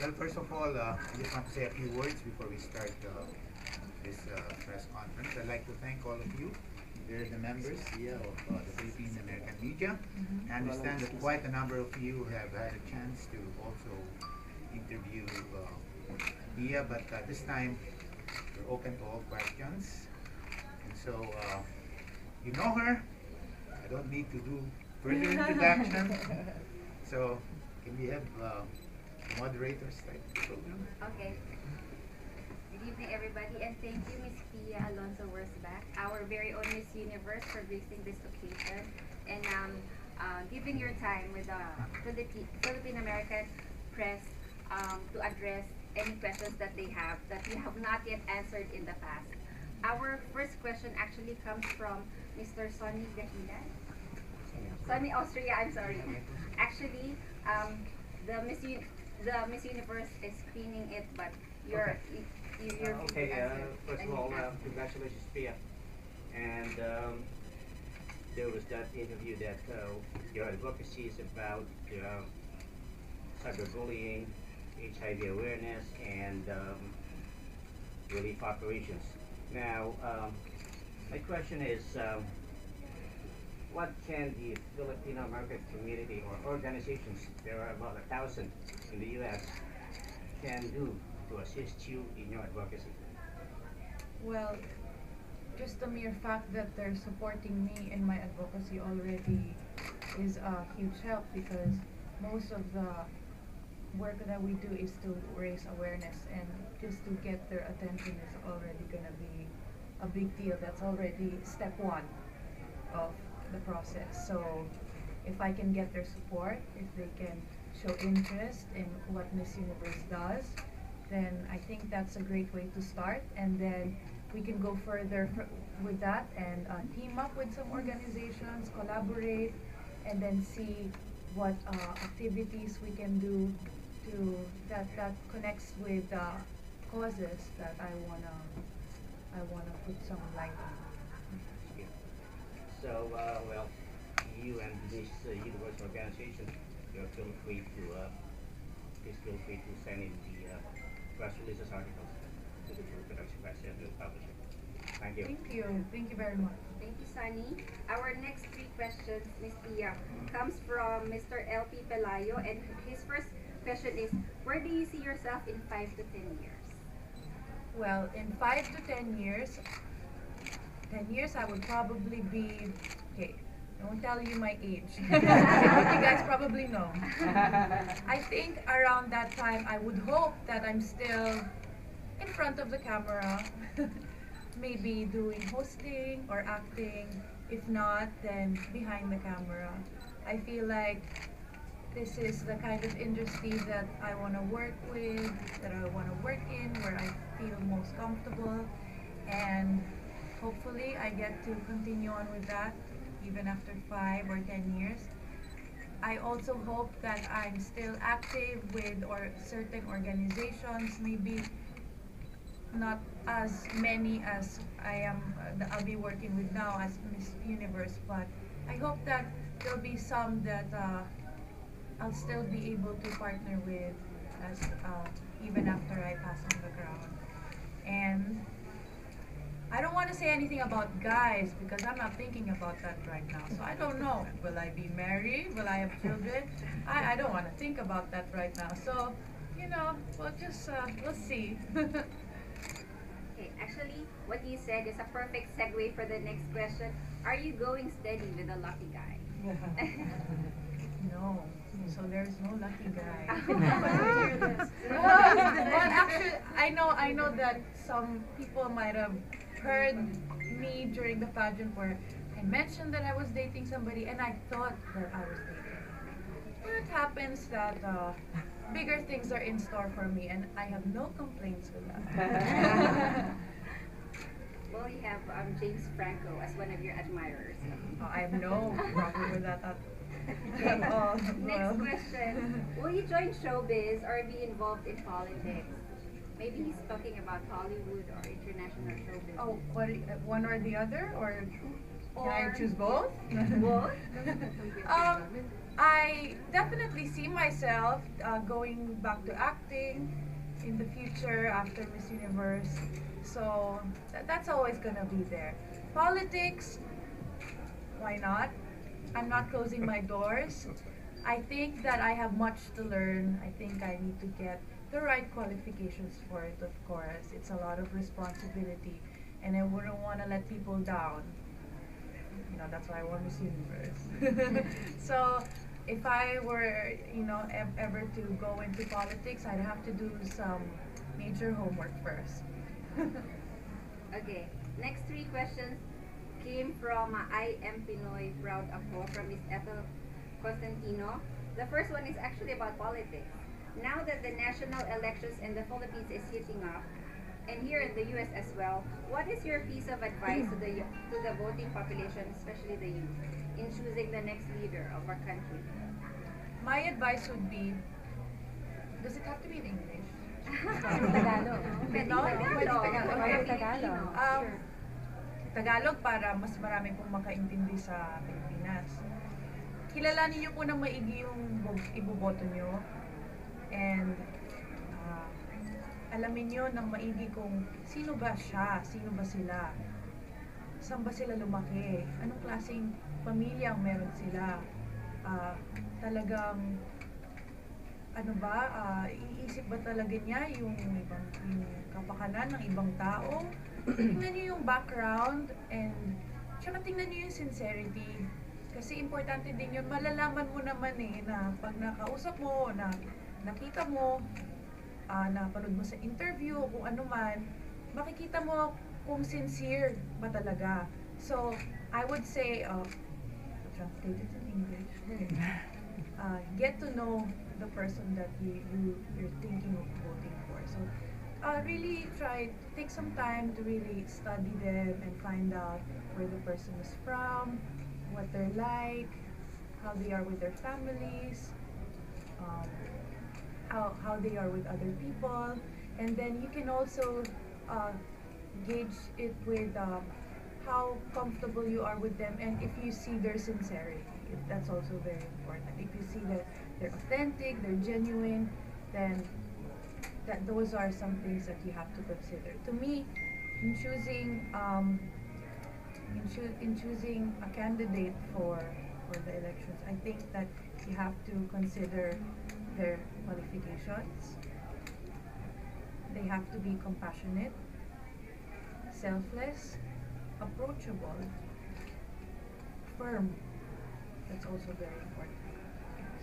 Well, first of all, I just want to say a few words before we start this press conference. I'd like to thank all of you. They're the members here of the Philippine American media. I understand that quite a number of you have had a chance to also interview Pia, but this time we're open to all questions. And so, you know her. I don't need to do further introduction. So, can we have moderators start the program? Okay. Good evening, everybody, and thank you, Miss Pia Wurtzbach, our very own Miss Universe, for gracing this occasion and giving your time with the Philippine American press to address any questions that they have that we have not yet answered in the past. Our first question actually comes from Mr. Sonny Gahilan. Sonny Austria, I'm sorry. Actually, the Miss Universe is screening it, but you're first of all, congratulations, Pia. And there was that interview that your advocacy is about cyberbullying, HIV awareness, and relief operations. Now, my question is, what can the Filipino American community or organizations, there are about 1,000 in the U.S., can do to assist you in your advocacy? Well, just the mere fact that they're supporting me in my advocacy already is a huge help, because most of the work that we do is to raise awareness, and just to get their attention is already going to be a big deal. That's already step one of the process. So if I can get their support, if they can show interest in what Miss Universe does, then I think that's a great way to start, and then we can go further with that and team up with some organizations, collaborate, and then see what activities we can do to that connects with causes that I wanna put some light on. So, well, you and this Universe organization, please feel free to send in the press releases articles to the production press and to the publisher. Thank you. Thank you very much. Thank you, Sunny. Our next three questions, Ms. Pia, comes from Mr. LP Pelayo, and his first question is, where do you see yourself in 5 to 10 years? Well, in 5 to 10 years, I would probably be, okay, I won't tell you my age. You guys probably know. I think around that time, I would hope that I'm still in front of the camera, maybe doing hosting or acting. If not, then behind the camera. I feel like this is the kind of industry that I want to work with, that I want to work in, where I feel most comfortable, and hopefully I get to continue on with that even after 5 or 10 years. I also hope that I'm still active with certain organizations, maybe not as many as I'll be working with now as Miss Universe, but I hope that there'll be some that I'll still be able to partner with as even after I pass on the crown. And I don't want to say anything about guys, because I'm not thinking about that right now. So I don't know. Will I be married? Will I have children? I don't want to think about that right now. So, we'll see. Okay, actually, what you said is a perfect segue for the next question. Are you going steady with a lucky guy? No. So there's no lucky guy. Well, actually, I know that some people might have heard me during the pageant where I mentioned that I was dating somebody, and I thought that I was dating. But it happens that bigger things are in store for me, and I have no complaints with that. Well, you have James Franco as one of your admirers. I have no problem with that. Okay. Next question. Will you join showbiz or be involved in politics? Maybe he's talking about Hollywood or international showbiz. Oh, one or the other, or Or Can I choose both? both? I definitely see myself going back to acting in the future after Miss Universe. So that's always gonna be there. Politics, why not? I'm not closing my doors. I think that I have much to learn. I think I need to get the right qualifications for it, of course. It's a lot of responsibility, and I wouldn't want to let people down. You know, that's why I want Miss Universe. So if I were, ever to go into politics, I'd have to do some major homework first. Okay. Next three questions came from I Am Pinoy Proud Ako from Miss Ethel Constantino. The first one is actually about politics. Now that the national elections in the Philippines is heating up, and here in the US as well, what is your piece of advice to the voting population, especially the youth, in choosing the next leader of our country? My advice would be, does it have to be in English? Tagalog. Pwede No? Tagalog. Pwede Tagalog. Sure. Tagalog para mas marami pong makaintindi sa Pilipinas. Kilalanin niyo po ng maigi yung iboboto niyo, and alamin niyo ng maigi kung sino ba siya, sino ba sila, saan ba sila lumaki, anong klaseng pamilya ang meron sila, talagang iisip ba talaga niya yung kapakanan ng ibang tao. Tingnan niyo yung background, and tsaka tingnan niyo yung sincerity. Kasi importante din yun. Malalaman mo naman na pag nakausap mo, na nakita mo, napanood mo sa interview, o kung ano man, makikita mo kung sincere ba talaga. So, I would say, translated in English, get to know the person that you're thinking of voting for. So, really take some time to really study them and find out where the person is from, what they're like, how they are with their families, how they are with other people, and then you can also gauge it with how comfortable you are with them, and if you see their sincerity. That's also very important. If you see that they're authentic, they're genuine, then those are some things that you have to consider. To me, in choosing a candidate for the elections, I think that you have to consider their qualifications. They have to be compassionate, selfless, approachable, firm. That's also very important.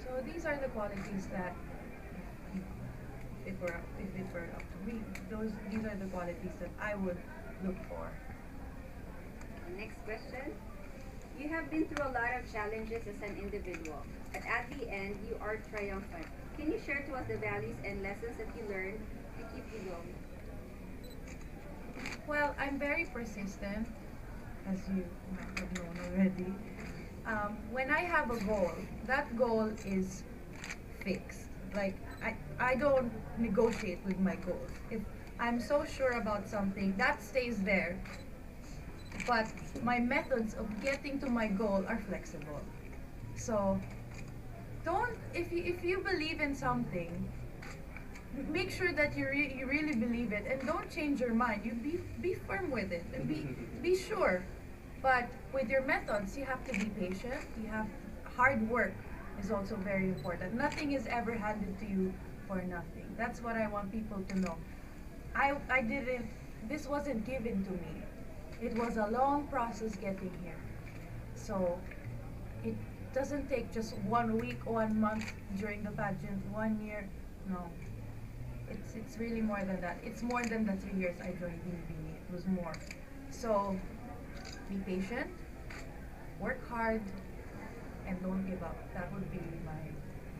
So these are the qualities that, if it were up to me, these are the qualities that I would look for. Next question. You have been through a lot of challenges as an individual, but at the end, you are triumphant. Can you share to us the values and lessons that you learned to keep you going? Well, I'm very persistent, as you might have known already. When I have a goal, that goal is fixed. Like, I don't negotiate with my goals. If I'm so sure about something, that stays there. But my methods of getting to my goal are flexible. So, if you believe in something, make sure that you really believe it, and don't change your mind. You be firm with it, and be sure. But with your methods, you have to be patient. Hard work is also very important. Nothing is ever handed to you for nothing. That's what I want people to know. This wasn't given to me. It was a long process getting here. So it doesn't take just 1 week, 1 month during the pageant, 1 year. No. It's really more than that. It's more than the 3 years I joined BBB. It was more. So be patient, work hard, and don't give up. That would be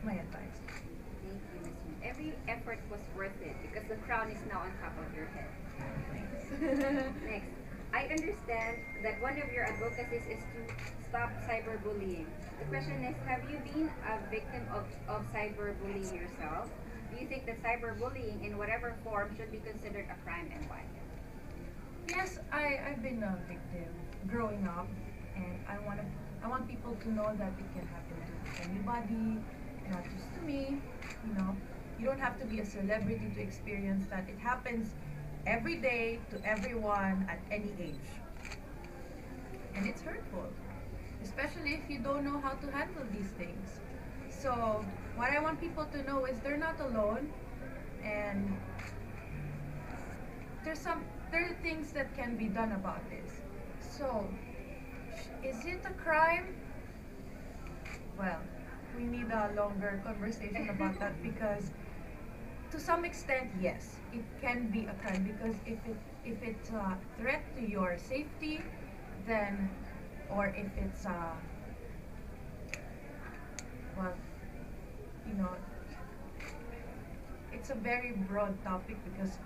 my advice. Thank you, Ms. Moon. Every effort was worth it because the crown is now on top of your head. Thanks. Next, I understand that one of your advocacies is to stop cyberbullying. The question is, have you been a victim of cyberbullying yourself? Do you think that cyberbullying in whatever form should be considered a crime, and why? Yes, I've been a victim growing up, and I want people to know that it can happen to anybody, not just to me. You know, you don't have to be a celebrity to experience that. It happens every day to everyone at any age, and it's hurtful, especially if you don't know how to handle these things. So what I want people to know is they're not alone, and there are things that can be done about this. So, is it a crime? Well, we need a longer conversation about that, because to some extent, yes, it can be a crime, because if it's a threat to your safety, then, or if it's well, you know, it's a very broad topic, because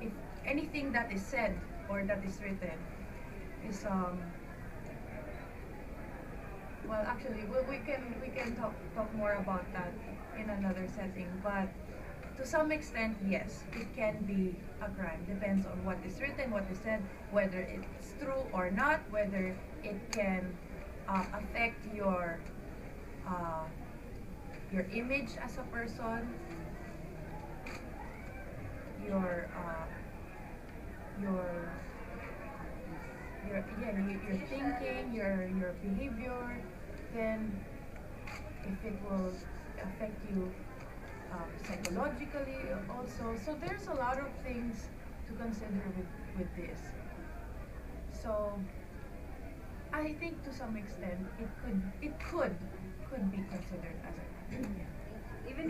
if anything that is said or that is written is well, actually we can talk more about that in another setting, but to some extent, yes, it can be a crime. Depends on what is written, what is said, whether it's true or not, whether it can affect your image as a person, your your thinking, your behavior, then if it will affect you psychologically also. So there's a lot of things to consider with this. So I think to some extent it could be considered as a crime. Even